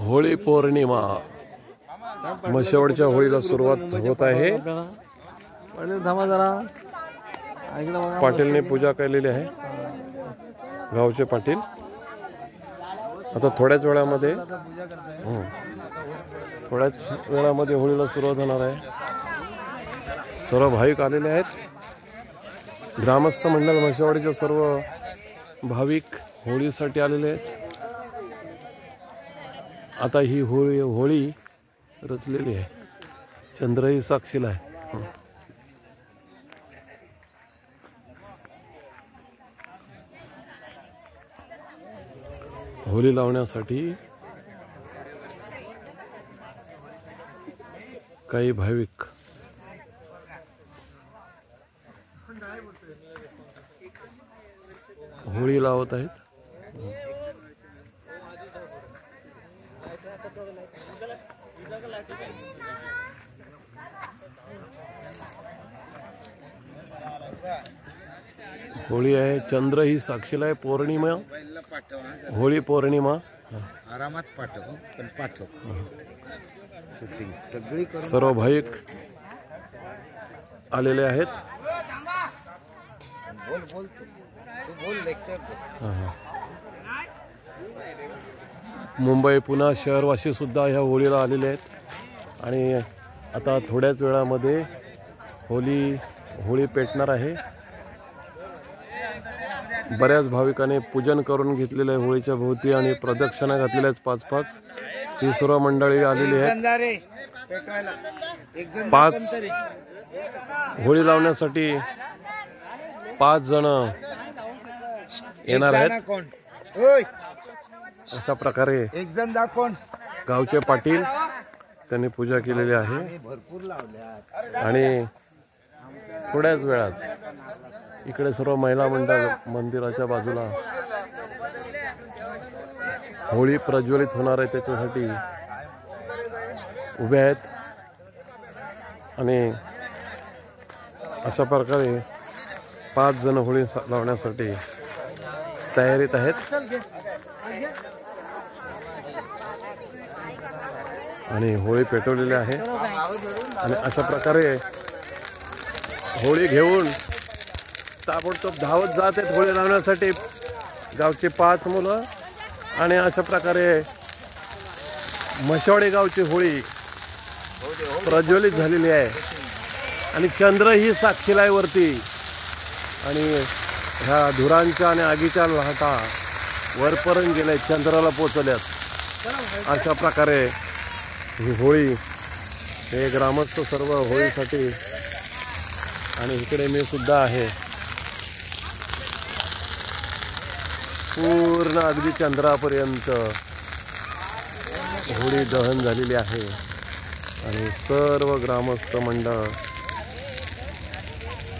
होळी पौर्णिमा मशेवडच्या होळीला सुरुवात होत आहे। पाटीलने पूजा केलेली आहे, गावचे पाटील। आता थोड्याच वेळामध्ये होळीला सुरुवात होणार आहे। सर्व भाविक आलेले आहेत। ग्रामस्थ मंडळ मशेवडचे सर्व भाविक होळीसाठी आलेले आहेत। आता ही होळी रचलेली आहे, चंद्रही साक्षीला आहे। होळी लावण्यासाठी काही भाविक होळी लावत आहेत। होळी आहे, चंद्र ही साक्षीला आहे। पौर्णिमा, होळी पौर्णिमा आरामात पाठव पण पाठव। सर्व भाविक आलेले आहेत। मुंबई पुणे शहरवासी सुद्धा ह्या होळीला आलेले आहेत आणि आता थोड्याच वेळामध्ये होळी पेटणार आहे। बऱ्याच भाविकांनी पूजन करून घेतलेले आहे होळीच्या भोवती आणि प्रदक्षिणा घातलेल्या आहेत 5-5। ही सर्व मंडळी आलेली आहेत। 5 होळी लावण्यासाठी 5 जण येणार आहेत। अशा प्रकारे गावचे पाटील त्यांनी पूजा केलेली आहे आणि थोड्याच वेळात इकडे सर्व महिला मंडळ मंदिराच्या बाजूला होळी प्रज्वलित होणार आहे त्याच्यासाठी उभे आहेत आणि अशा प्रकारे 5 जण होळी लावण्यासाठी तयारीत आहेत आणि होळी पेटवलेली आहे। आणि अशा प्रकारे होळी घेऊन ताबडतोब धावत जात आहेत होळी लावण्यासाठी गावचे 5 मुलं। आणि अशा प्रकारे मशेवडे गावची होळी प्रज्वलित झालेली आहे आणि चंद्र ही साक्षीला आहे वरती आणि ह्या धुरांच्या आणि आगीच्या लाटा वरपर्यंत गेल्या, चंद्राला पोचल्यात। अशा प्रकारे ही होळी, हे ग्रामस्थ सर्व होळीसाठी आणि इकडे मी सुद्धा आहे, पूर्ण अगदी चंद्रापर्यंत होळी दहन झालेली आहे आणि सर्व ग्रामस्थ मंडळ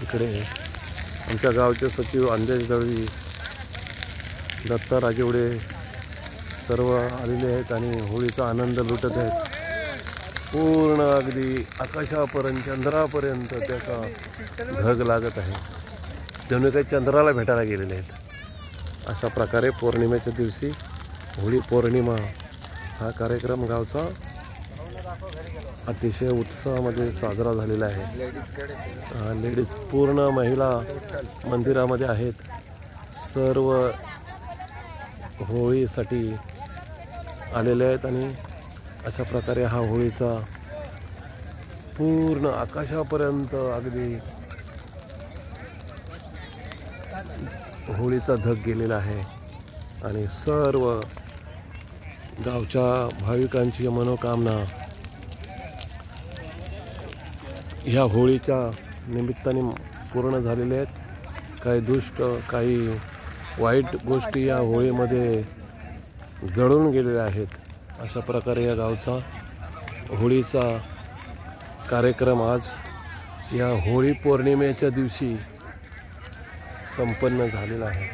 इकडे आमच्या गावचे सचिव अंदेश दळवी, दत्ता राजेवडे सर्व आलेले आहेत आणि होळीचा आनंद लुटत आहेत। पूर्ण अगदी आकाशापर्यंत चंद्रापर्यंत त्याचा ढग लागत आहे, जणू काही चंद्राला भेटायला गेलेले आहेत। अशा प्रकारे पौर्णिमेच्या दिवशी होळी पौर्णिमा हा कार्यक्रम गावचा अतिशय उत्साहामध्ये साजरा झालेला आहे। लेडीज पूर्ण महिला मंदिरामध्ये आहेत, सर्व होळीसाठी आलेले आहेत आणि अशा प्रकारे हा होळीचा पूर्ण आकाशापर्यंत अगदी होळीचा धग गेलेला आहे आणि सर्व गावच्या भाविकांची मनोकामना ह्या होळीच्या निमित्ताने पूर्ण झालेल्या आहेत। काही दुष्ट, काही वाईट गोष्टी या होळीमध्ये जळून गेलेल्या आहेत। अशा प्रकारे या गावचा होळीचा कार्यक्रम आज या होळी पौर्णिमेच्या दिवशी संपन्न झालेला आहे।